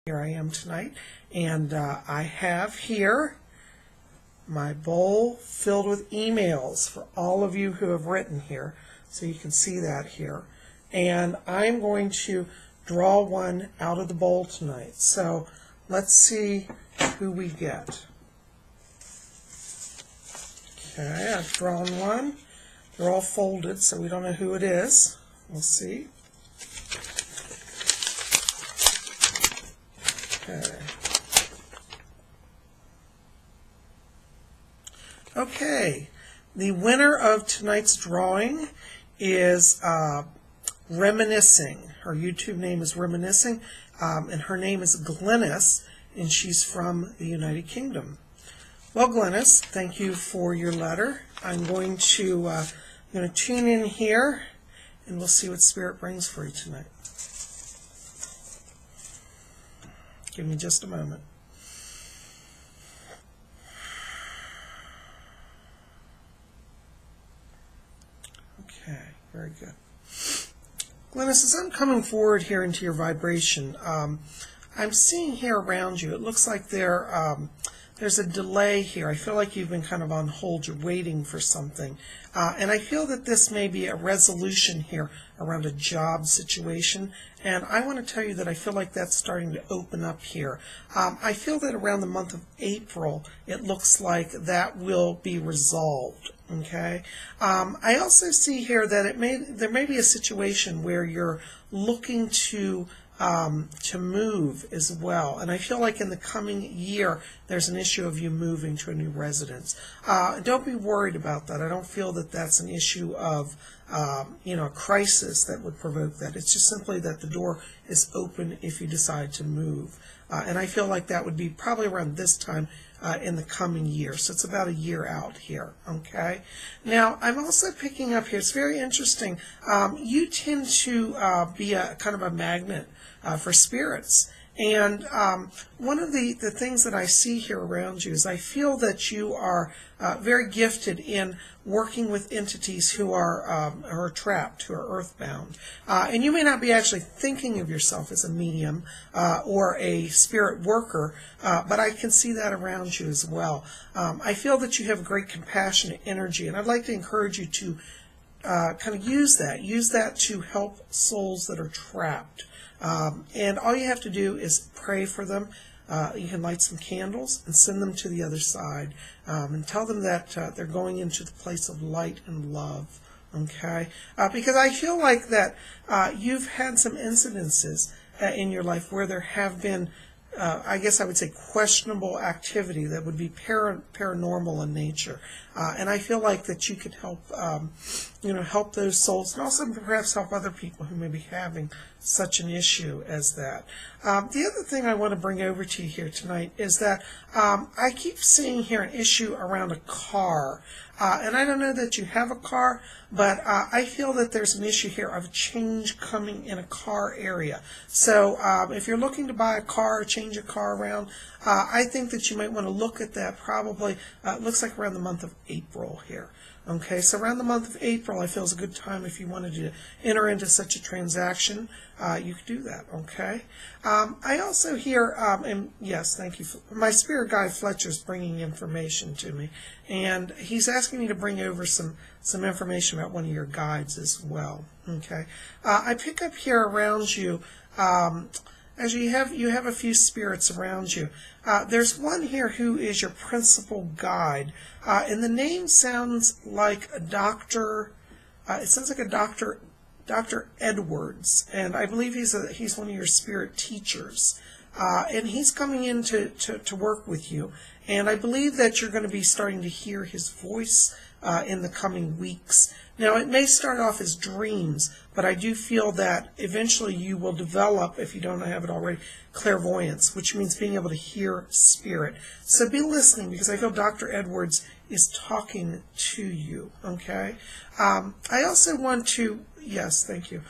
Here I am tonight, and I have here my bowl filled with emails for all of you who have written here, so you can see that here. And I'm going to draw one out of the bowl tonight. So let's see who we get. Okay, I've drawn one. They're all folded, so we don't know who it is. We'll see. Okay. Okay, the winner of tonight's drawing is Reminiscing. Her YouTube name is Reminiscing, and her name is Glenys, and she's from the United Kingdom. Well, Glenys, thank you for your letter. I'm going to tune in here, and we'll see what Spirit brings for you tonight. Give me just a moment. Okay, very good. Glenys, as I'm coming forward here into your vibration, I'm seeing here around you, it looks like there's a delay here. I feel like you've been kind of on hold. You're waiting for something. And I feel that this may be a resolution here around a job situation. And I want to tell you that I feel like that's starting to open up here. I feel that around the month of April, it looks like that will be resolved. Okay. I also see here that there may be a situation where you're looking to move as well. And I feel like in the coming year, there's an issue of you moving to a new residence. Don't be worried about that. I don't feel that that's an issue of, a crisis that would provoke that. It's just simply that the door is open if you decide to move. And I feel like that would be probably around this time in the coming year. So it's about a year out here, okay? Now, I'm also picking up here, it's very interesting, you tend to be a kind of a magnet for spirits. And one of the things that I see here around you is I feel that you are very gifted in working with entities who are trapped, who are earthbound. And you may not be actually thinking of yourself as a medium or a spirit worker, but I can see that around you as well. I feel that you have great compassionate energy, and I'd like to encourage you to kind of use that to help souls that are trapped. And all you have to do is pray for them. You can light some candles and send them to the other side, and tell them that they're going into the place of light and love. Okay? Because I feel like that you've had some incidences in your life where there have been, I guess I would say, questionable activity that would be paranormal in nature. And I feel like that you could help, help those souls, and also perhaps help other people who may be having such an issue as that. The other thing I want to bring over to you here tonight is that I keep seeing here an issue around a car. And I don't know that you have a car, but I feel that there's an issue here of change coming in a car area. So if you're looking to buy a car or change a car around, I think that you might want to look at that probably, it looks like around the month of April here. Okay, so around the month of April, I feel is a good time if you wanted to enter into such a transaction. You could do that, okay? I also hear, and yes, thank you. My spirit guide Fletcher is bringing information to me, and he's asking me to bring over some information about one of your guides as well, okay? I pick up here around you, as you have a few spirits around you. There's one here who is your principal guide, and the name sounds like a doctor. It sounds like a Dr. Edwards, and I believe he's one of your spirit teachers, and he's coming in to work with you. And I believe that you're going to be starting to hear his voice in the coming weeks. Now, it may start off as dreams, but I do feel that eventually you will develop, if you don't have it already, clairvoyance, which means being able to hear spirit. So be listening, because I feel Dr. Edwards is talking to you, okay? I also want to, yes, thank you.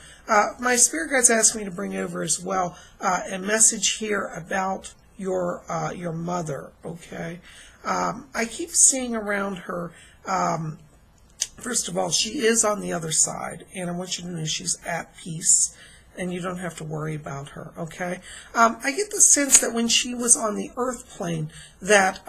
My spirit guides asked me to bring over as well a message here about your mother, okay? I keep seeing around her, first of all, she is on the other side, and I want you to know she's at peace. and you don't have to worry about her, okay? I get the sense that when she was on the earth plane, that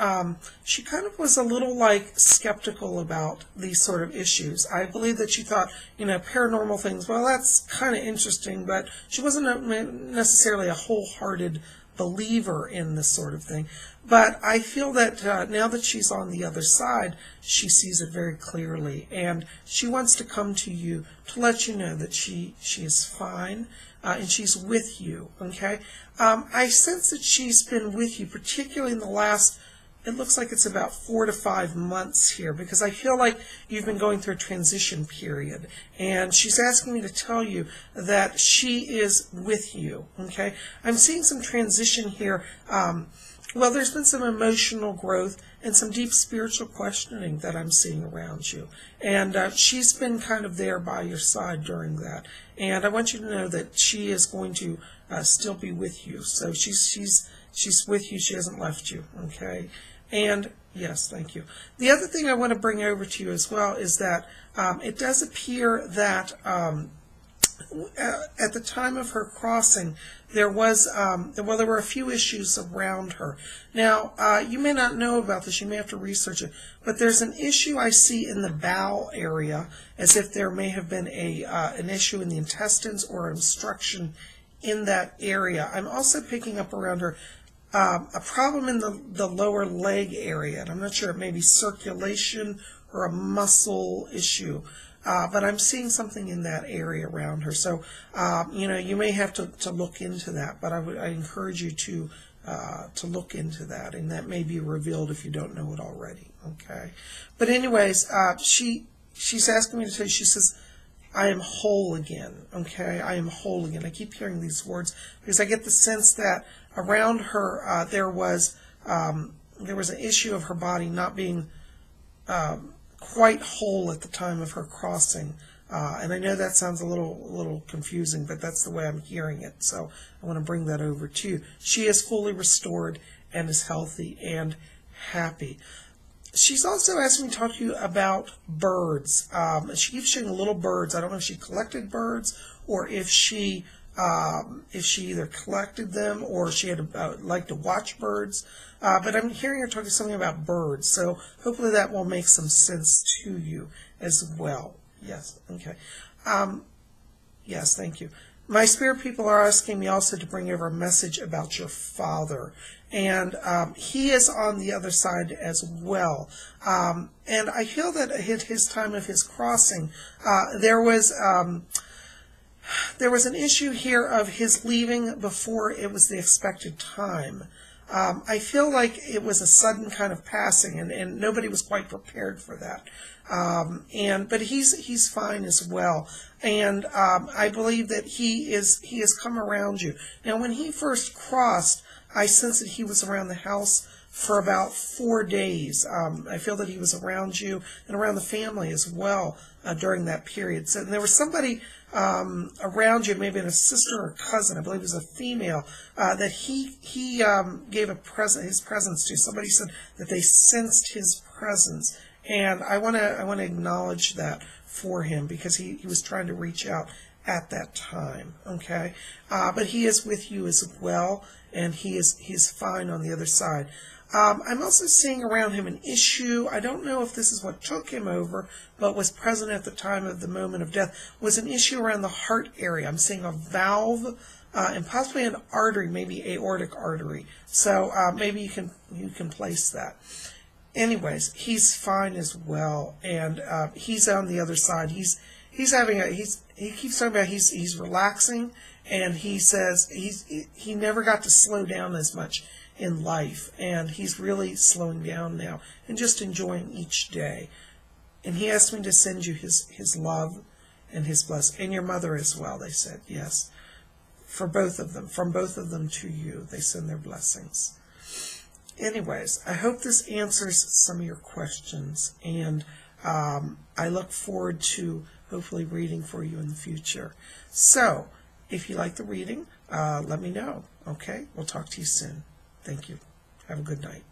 she kind of was a little like skeptical about these sort of issues. I believe that she thought, paranormal things, well, that's kind of interesting, but she wasn't necessarily a wholehearted believer in this sort of thing. But I feel that now that she's on the other side, she sees it very clearly, and she wants to come to you to let you know that she is fine, and she's with you, okay? I sense that she's been with you, particularly in the last, it looks like it's about 4 to 5 months here, because I feel like you've been going through a transition period, and she's asking me to tell you that she is with you, okay? I'm seeing some transition here. Well, there's been some emotional growth and some deep spiritual questioning that I'm seeing around you. And she's been kind of there by your side during that. And I want you to know that she is going to still be with you. So she's with you. She hasn't left you, okay? And yes, thank you. The other thing I want to bring over to you as well is that it does appear that at the time of her crossing, there were a few issues around her. Now, you may not know about this, you may have to research it, but there's an issue I see in the bowel area, as if there may have been an issue in the intestines or obstruction in that area. I'm also picking up around her a problem in the lower leg area, and I'm not sure, it may be circulation or a muscle issue. But I'm seeing something in that area around her. So, you may have to look into that, but I encourage you to look into that, and that may be revealed if you don't know it already, okay? But anyways, she's asking me to tell you, she says, I am whole again, okay? I am whole again. I keep hearing these words because I get the sense that around her there was an issue of her body not being quite whole at the time of her crossing, and I know that sounds a little confusing, but that's the way I'm hearing it, so I want to bring that over to you. She is fully restored and is healthy and happy. She's also asked me to talk to you about birds. She keeps showing little birds. I don't know if she collected birds or if she either collected them or she had liked to watch birds. But I'm hearing her talking something about birds, so hopefully that will make some sense to you as well. Yes, okay. Yes, thank you. My spirit people are asking me also to bring over a message about your father, and he is on the other side as well. And I feel that at his time of his crossing, there was an issue here of his leaving before it was the expected time. I feel like it was a sudden kind of passing, and nobody was quite prepared for that. But he's fine as well, and I believe that he has come around you. Now, when he first crossed, I sense that he was around the house for about 4 days. I feel that he was around you and around the family as well during that period. So there was somebody around you, maybe a sister or cousin, I believe it was a female, that he gave his presence to. Somebody said that they sensed his presence, and I want to acknowledge that for him because he was trying to reach out at that time. Okay, but he is with you as well, and he's fine on the other side. I'm also seeing around him an issue. I don't know if this is what took him over, but was present at the time of the moment of death, was an issue around the heart area. I'm seeing a valve and possibly an artery, maybe aortic artery. So maybe you can place that. Anyways, he's fine as well, and he's on the other side. He keeps talking about he's relaxing, and he says he never got to slow down as much in life, and he's really slowing down now and just enjoying each day. And he asked me to send you his love and his blessing, and your mother as well, they said, yes, for both of them, from both of them to you, they send their blessings. Anyways, I hope this answers some of your questions, and I look forward to hopefully reading for you in the future. So, if you like the reading, let me know, okay? We'll talk to you soon. Thank you. Have a good night.